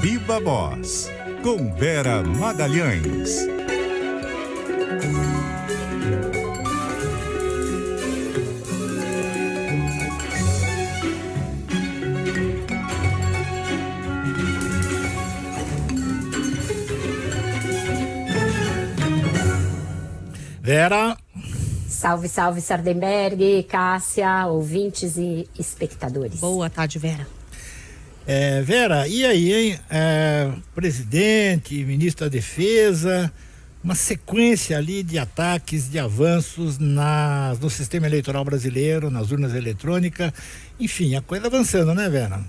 Viva Voz, com Vera Magalhães. Vera. Salve, salve, Sardenberg, Cássia, ouvintes e espectadores. Boa tarde, Vera. Vera, e aí, hein? Presidente, ministro da Defesa, uma sequência ali de ataques, de avanços no sistema eleitoral brasileiro, nas urnas eletrônicas, enfim, a coisa avançando, né, Vera?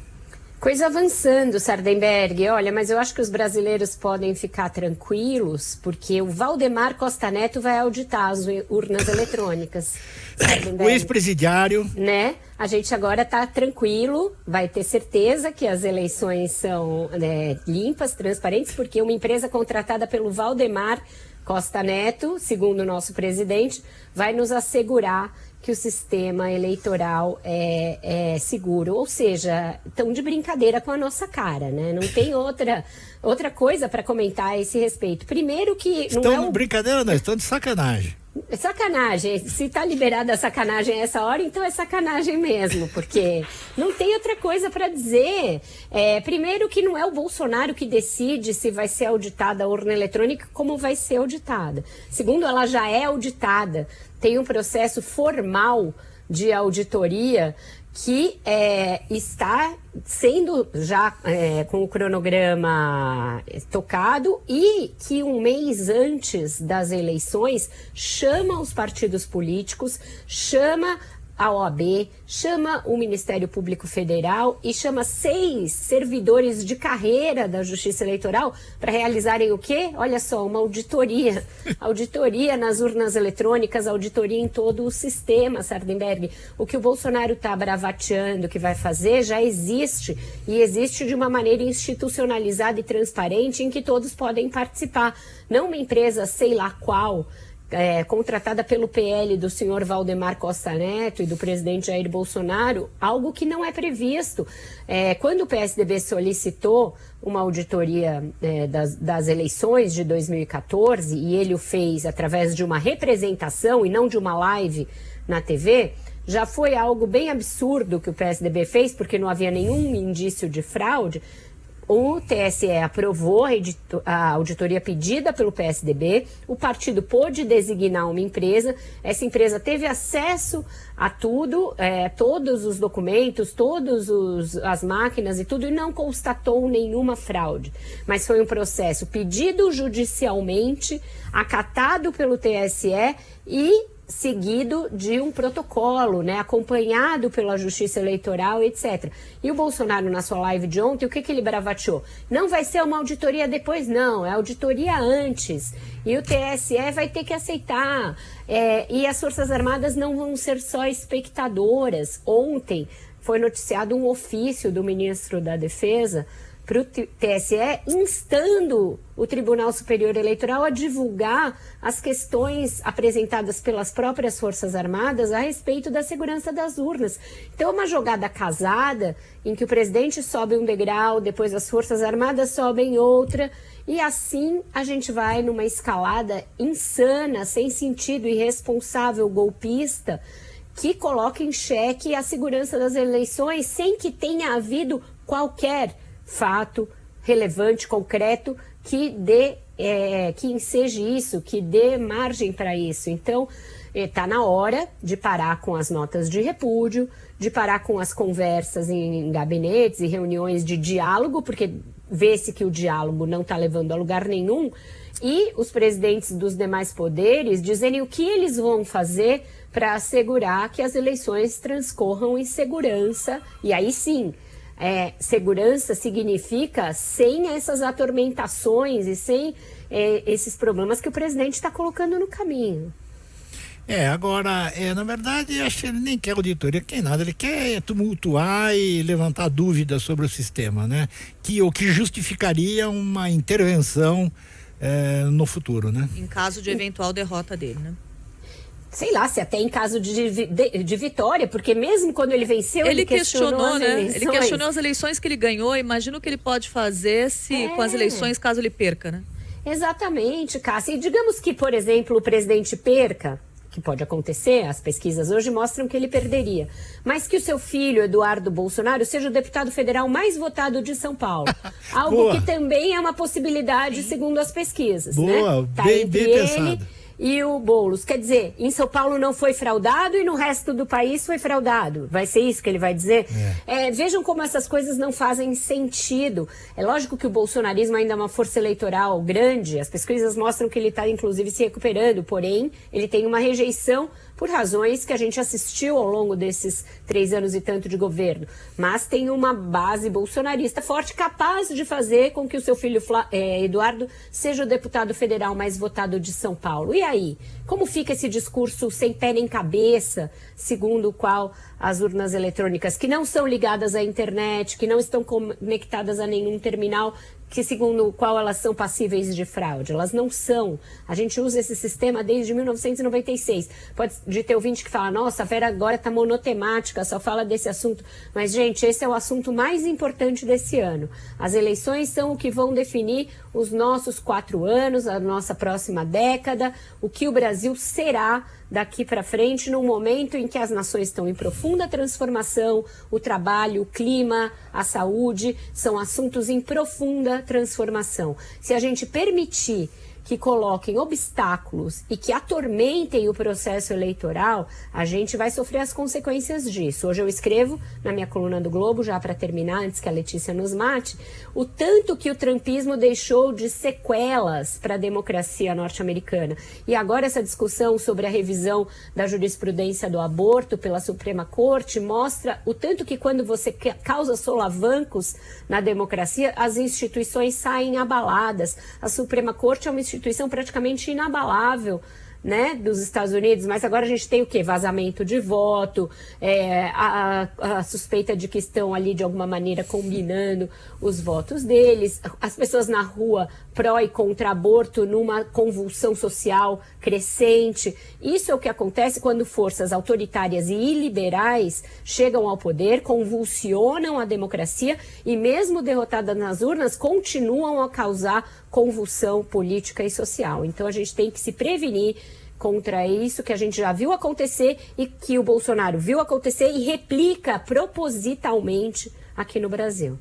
Coisa avançando, Sardenberg. Olha, mas eu acho que os brasileiros podem ficar tranquilos, porque o Valdemar Costa Neto vai auditar as urnas eletrônicas. O ex-presidiário. Né? A gente agora está tranquilo, vai ter certeza que as eleições são limpas, transparentes, porque uma empresa contratada pelo Valdemar Costa Neto, segundo o nosso presidente, vai nos assegurar que o sistema eleitoral é seguro. Ou seja, estão de brincadeira com a nossa cara, né? Não tem outra coisa para comentar a esse respeito. Primeiro que... Estão de brincadeira, não, estão de sacanagem. Sacanagem. Se está liberada a sacanagem a essa hora, então é sacanagem mesmo, porque não tem outra coisa para dizer. Primeiro que não é o Bolsonaro que decide se vai ser auditada a urna eletrônica, como vai ser auditada. Segundo, ela já é auditada. Tem um processo formal de auditoria que está sendo já com o cronograma tocado e que um mês antes das eleições chama os partidos políticos, chama a OAB, chama o Ministério Público Federal e chama 6 servidores de carreira da Justiça Eleitoral para realizarem o quê? Olha só, uma auditoria. Auditoria nas urnas eletrônicas, auditoria em todo o sistema, Sardenberg. O que o Bolsonaro está bravateando que vai fazer já existe, e existe de uma maneira institucionalizada e transparente em que todos podem participar. Não uma empresa sei lá qual, contratada pelo PL do senhor Valdemar Costa Neto e do presidente Jair Bolsonaro, algo que não é previsto. Quando o PSDB solicitou uma auditoria das eleições de 2014, e ele o fez através de uma representação e não de uma live na TV, já foi algo bem absurdo que o PSDB fez, porque não havia nenhum indício de fraude. O TSE aprovou a auditoria pedida pelo PSDB, o partido pôde designar uma empresa, essa empresa teve acesso a tudo, todos os documentos, todas as máquinas e tudo, e não constatou nenhuma fraude. Mas foi um processo pedido judicialmente, acatado pelo TSE e seguido de um protocolo, né, acompanhado pela Justiça Eleitoral, etc. E o Bolsonaro, na sua live de ontem, o que ele bravateou? Não vai ser uma auditoria depois, não, é auditoria antes. E o TSE vai ter que aceitar. E as Forças Armadas não vão ser só espectadoras. Ontem foi noticiado um ofício do ministro da Defesa para o TSE, instando o Tribunal Superior Eleitoral a divulgar as questões apresentadas pelas próprias Forças Armadas a respeito da segurança das urnas. Então, é uma jogada casada em que o presidente sobe um degrau, depois as Forças Armadas sobem outra, e assim a gente vai numa escalada insana, sem sentido, irresponsável, golpista, que coloca em xeque a segurança das eleições sem que tenha havido qualquer fato relevante, concreto, que enseje isso, que dê margem para isso. Então, está na hora de parar com as notas de repúdio, de parar com as conversas em gabinetes e reuniões de diálogo, porque vê-se que o diálogo não está levando a lugar nenhum, e os presidentes dos demais poderes dizerem o que eles vão fazer para assegurar que as eleições transcorram em segurança, e aí sim, segurança significa sem essas atormentações e sem esses problemas que o presidente está colocando no caminho. Agora, na verdade, acho que ele nem quer auditoria, quer nada, ele quer tumultuar e levantar dúvidas sobre o sistema, né? O que justificaria uma intervenção no futuro, né? Em caso de eventual derrota dele, né? sei lá, se até em caso de vitória, porque mesmo quando ele venceu, ele questionou as eleições. Ele questionou as eleições que ele ganhou. Imagina o que ele pode fazer com as eleições caso ele perca, né? Exatamente, Cássia. E digamos que, por exemplo, o presidente perca, que pode acontecer, as pesquisas hoje mostram que ele perderia, mas que o seu filho, Eduardo Bolsonaro, seja o deputado federal mais votado de São Paulo. Algo que também é uma possibilidade, segundo as pesquisas. Boa, né? Tá bem pensado. E o Boulos, quer dizer, em São Paulo não foi fraudado e no resto do país foi fraudado. Vai ser isso que ele vai dizer? Vejam como essas coisas não fazem sentido. É lógico que o bolsonarismo ainda é uma força eleitoral grande, as pesquisas mostram que ele está inclusive se recuperando, porém ele tem uma rejeição por razões que a gente assistiu ao longo desses 3 anos e tanto de governo. Mas tem uma base bolsonarista forte, capaz de fazer com que o seu filho Eduardo seja o deputado federal mais votado de São Paulo. E aí? Como fica esse discurso sem pé nem cabeça, segundo o qual as urnas eletrônicas, que não são ligadas à internet, que não estão conectadas a nenhum terminal, que segundo o qual elas são passíveis de fraude? Elas não são. A gente usa esse sistema desde 1996. Pode ter ouvinte que fala, nossa, a Vera agora está monotemática, só fala desse assunto. Mas, gente, esse é o assunto mais importante desse ano. As eleições são o que vão definir os nossos 4 anos, a nossa próxima década, o que o Brasil será daqui para frente, num momento em que as nações estão em profunda transformação, o trabalho, o clima, a saúde, são assuntos em profunda transformação. Se a gente permitir que coloquem obstáculos e que atormentem o processo eleitoral, a gente vai sofrer as consequências disso. Hoje eu escrevo na minha coluna do Globo, já para terminar, antes que a Letícia nos mate, o tanto que o trumpismo deixou de sequelas para a democracia norte-americana. E agora essa discussão sobre a revisão da jurisprudência do aborto pela Suprema Corte mostra o tanto que quando você causa solavancos na democracia, as instituições saem abaladas. A Suprema Corte é uma instituição praticamente inabalável, né, dos Estados Unidos, mas agora a gente tem o quê? Vazamento de voto, a suspeita de que estão ali de alguma maneira combinando os votos deles, as pessoas na rua pró e contra aborto numa convulsão social crescente. Isso é o que acontece quando forças autoritárias e iliberais chegam ao poder, convulsionam a democracia e mesmo derrotadas nas urnas, continuam a causar convulsão política e social. Então a gente tem que se prevenir contra isso que a gente já viu acontecer e que o Bolsonaro viu acontecer e replica propositalmente aqui no Brasil.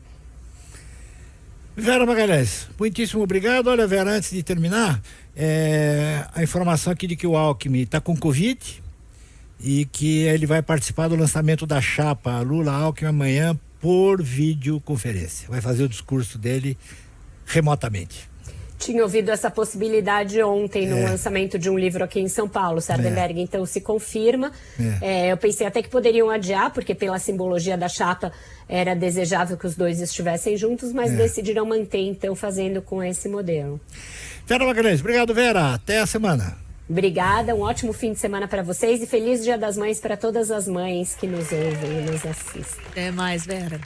Vera Magalhães, muitíssimo obrigado. Olha, Vera, antes de terminar, a informação aqui de que o Alckmin está com Covid e que ele vai participar do lançamento da chapa Lula-Alckmin amanhã por videoconferência. Vai fazer o discurso dele remotamente. Tinha ouvido essa possibilidade ontem no lançamento de um livro aqui em São Paulo, Sardenberg, então se confirma. Eu pensei até que poderiam adiar, porque pela simbologia da chapa era desejável que os dois estivessem juntos, mas decidiram manter, então, fazendo com esse modelo. Vera Magalhães, obrigado, Vera. Até a semana. Obrigada, um ótimo fim de semana para vocês e feliz Dia das Mães para todas as mães que nos ouvem e nos assistem. Até mais, Vera.